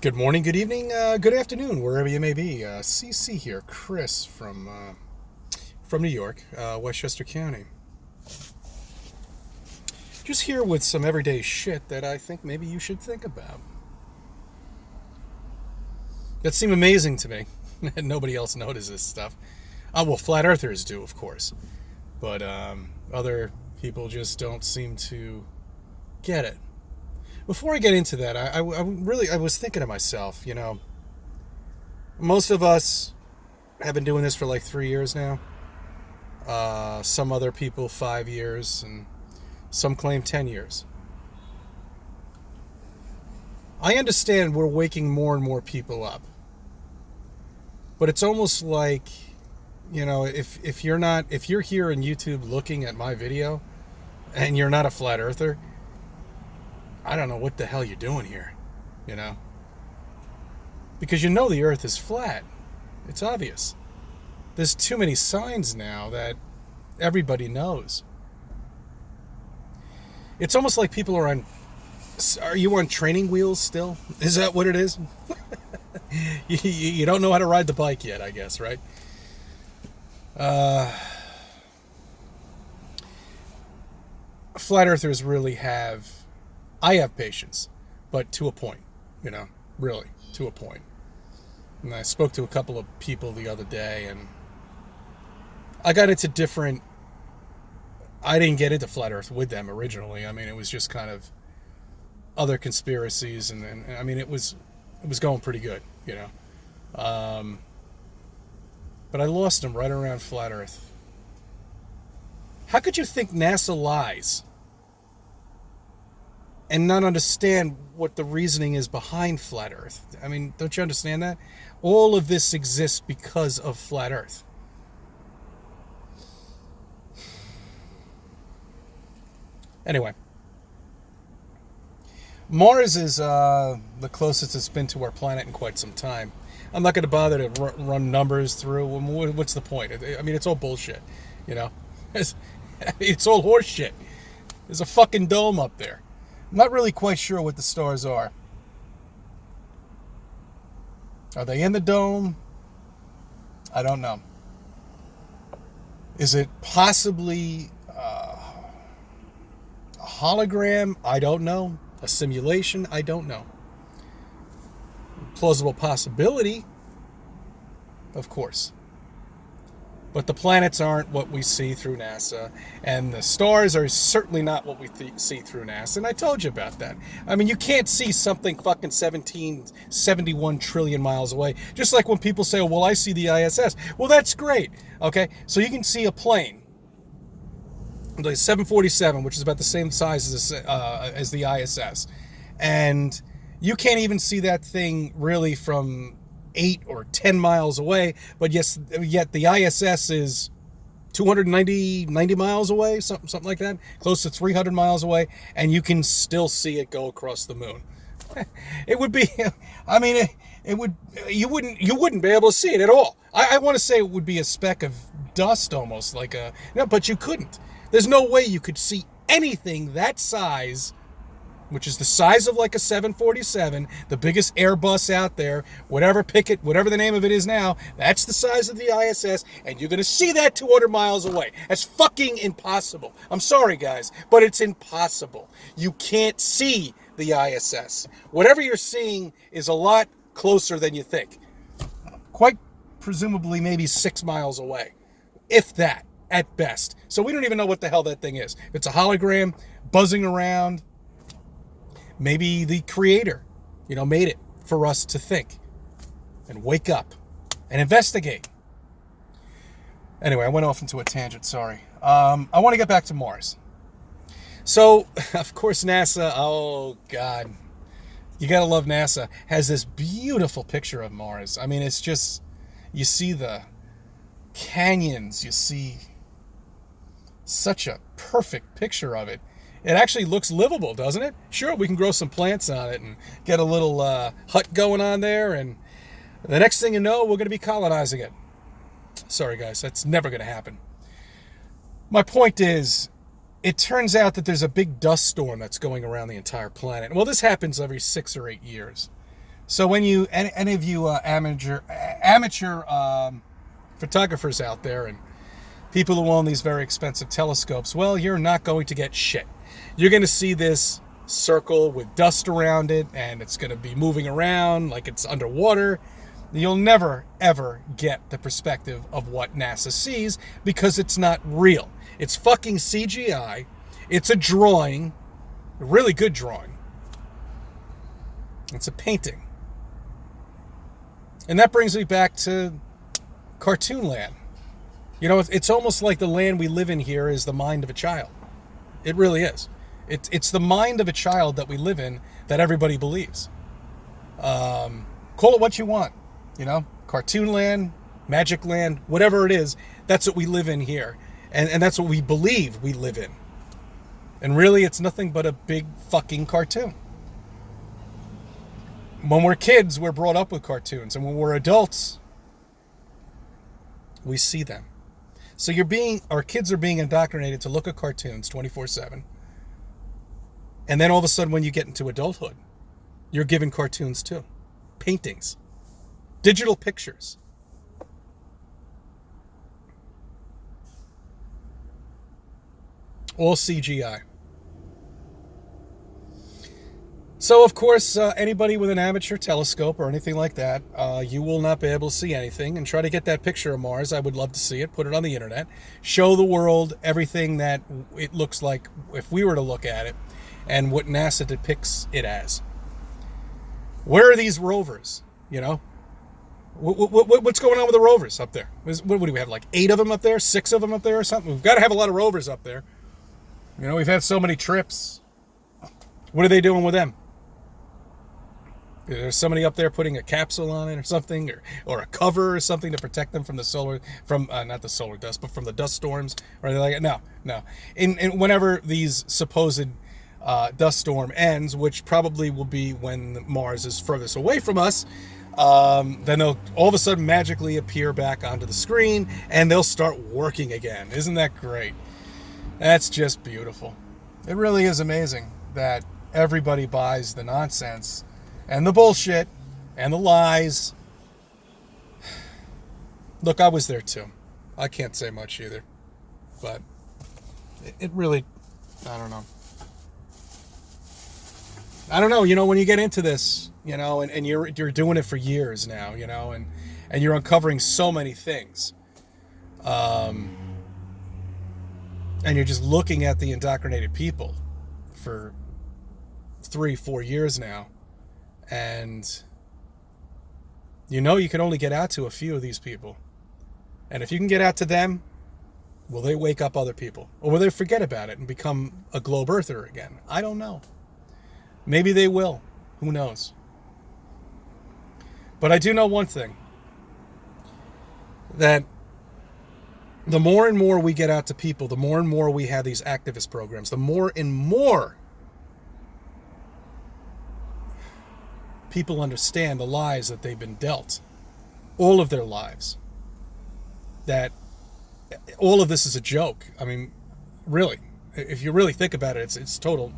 Good morning, good evening, good afternoon, wherever you may be. CC here, Chris from New York, Westchester County. Just here with some everyday shit that I think maybe you should think about. That seem amazing to me. Nobody else notices stuff. Well, flat earthers do, of course, but other people just don't seem to get it. Before I get into that, I was thinking to myself, most of us have been doing this for like 3 years now. Some other people 5 years, and some claim 10 years. I understand we're waking more and more people up. But it's almost like, if you're here on YouTube looking at my video and you're not a flat earther, I don't know what the hell you're doing here, Because the earth is flat. It's obvious. There's too many signs now that everybody knows. It's almost like people are you on training wheels still? Is that what it is? You don't know how to ride the bike yet, I guess, right? Flat earthers really I have patience, but to a point, really, to a point. And I spoke to a couple of people the other day, and I got into I didn't get into flat earth with them originally. I mean, it was just kind of other conspiracies, and I mean, it was going pretty good, But I lost them right around flat earth. How could you think NASA lies and not understand what the reasoning is behind flat earth? I mean, don't you understand that? All of this exists because of flat earth. Anyway, Mars is the closest it's been to our planet in quite some time. I'm not going to bother to run numbers through. What's the point? I mean, it's all bullshit, It's all horse shit. There's a fucking dome up there. I'm not really quite sure what the stars are. Are they in the dome? I don't know. Is it possibly a hologram? I don't know. A simulation? I don't know. Plausible possibility, of course. But the planets aren't what we see through NASA, and the stars are certainly not what we see through NASA, and I told you about that. I mean, you can't see something fucking 71 trillion miles away, just like when people say, oh, well, I see the ISS. Well, that's great, okay? So you can see a plane, like 747, which is about the same size as the ISS, and you can't even see that thing really from 8 or 10 miles away, but yet the ISS is 290 miles away, something like that, close to 300 miles away, and you can still see it go across the moon. It would be, I mean, you wouldn't be able to see it at all. I want to say it would be a speck of dust almost, but you couldn't. There's no way you could see anything that size, which is the size of like a 747, the biggest Airbus out there, whatever the name of it is now, that's the size of the ISS, and you're going to see that 200 miles away. That's fucking impossible. I'm sorry, guys, but it's impossible. You can't see the ISS. Whatever you're seeing is a lot closer than you think. Quite presumably maybe 6 miles away, if that, at best. So we don't even know what the hell that thing is. It's a hologram buzzing around. Maybe the creator, made it for us to think and wake up and investigate. Anyway, I went off into a tangent, sorry. I want to get back to Mars. So, of course, NASA, oh God, you gotta love NASA, has this beautiful picture of Mars. I mean, it's just, you see the canyons, you see such a perfect picture of it. It actually looks livable, doesn't it? Sure, we can grow some plants on it and get a little hut going on there, and the next thing you know, we're going to be colonizing it. Sorry, guys, that's never going to happen. My point is, it turns out that there's a big dust storm that's going around the entire planet. Well, this happens every 6 or 8 years. So when you, any of you amateur photographers out there and people who own these very expensive telescopes, well, you're not going to get shit. You're going to see this circle with dust around it, and it's going to be moving around like it's underwater. You'll never, ever get the perspective of what NASA sees because it's not real. It's fucking CGI. It's a drawing, a really good drawing. It's a painting. And that brings me back to Cartoonland. You know, it's almost like the land we live in here is the mind of a child. It really is. It's the mind of a child that we live in that everybody believes. Call it what you want. You know, Cartoonland, Magic Land, whatever it is, that's what we live in here. And that's what we believe we live in. And really, it's nothing but a big fucking cartoon. When we're kids, we're brought up with cartoons. And when we're adults, we see them. So our kids are being indoctrinated to look at cartoons 24/7. And then all of a sudden, when you get into adulthood, you're given cartoons too. Paintings. Digital pictures. All CGI. So, of course, anybody with an amateur telescope or anything like that, you will not be able to see anything. And try to get that picture of Mars. I would love to see it. Put it on the internet. Show the world everything that it looks like if we were to look at it and what NASA depicts it as. Where are these rovers? You know? What's going on with the rovers up there? What do we have, like 8 of them up there? 6 of them up there or something? We've got to have a lot of rovers up there. You know, we've had so many trips. What are they doing with them? There's somebody up there putting a capsule on it or something, or a cover or something to protect them from not the solar dust, but from the dust storms or anything like that. No. And whenever these supposed dust storm ends, which probably will be when Mars is furthest away from us, then they'll all of a sudden magically appear back onto the screen and they'll start working again. Isn't that great? That's just beautiful. It really is amazing that everybody buys the nonsense and the bullshit and the lies. Look, I was there too. I can't say much either, but it really, I don't know. You know, when you get into this, you know, and you're doing it for years now, you know, and you're uncovering so many things, and you're just looking at the indoctrinated people for 3-4 years now, and you know you can only get out to a few of these people, and if you can get out to them, will they wake up other people, or will they forget about it and become a globe earther again? I don't know. Maybe they will. Who knows? But I do know one thing, that the more and more we get out to people, the more and more we have these activist programs, the more and more people understand the lies that they've been dealt all of their lives. That all of this is a joke. I mean, really, if you really think about it, it's total.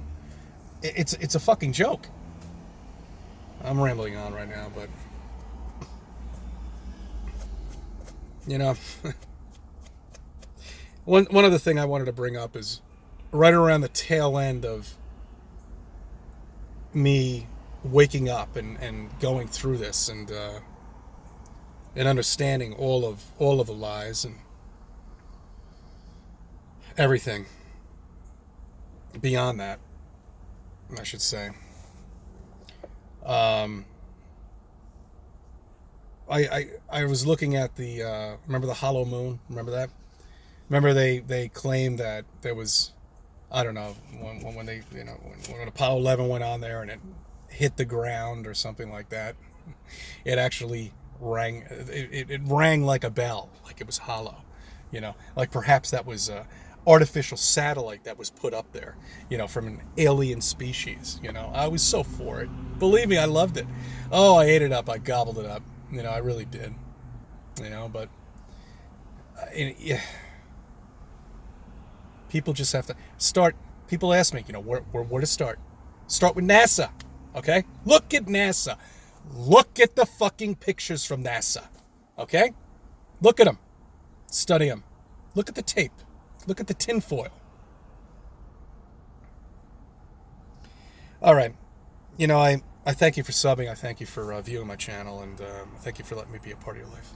It's a fucking joke. I'm rambling on right now, but you know, one other thing I wanted to bring up is right around the tail end of me waking up and going through this and understanding all of the lies and everything beyond that, I should say. I was looking at the remember the hollow moon? Remember that? Remember they claimed that there was, I don't know, when they, you know, when Apollo 11 went on there and it hit the ground or something like that, it actually rang. It rang like a bell, like it was hollow. You know, like perhaps that was a artificial satellite that was put up there, you know, from an alien species. You know, I was so for it. Believe me, I loved it. Oh, I ate it up. I gobbled it up. You know, I really did. You know, but yeah, people just have to start. People ask me, you know, where to start. Start with NASA, okay? Look at NASA. Look at the fucking pictures from NASA. Okay? Look at them. Study them. Look at the tape. Look at the tinfoil. All right. I thank you for subbing. I thank you for viewing my channel. And thank you for letting me be a part of your life.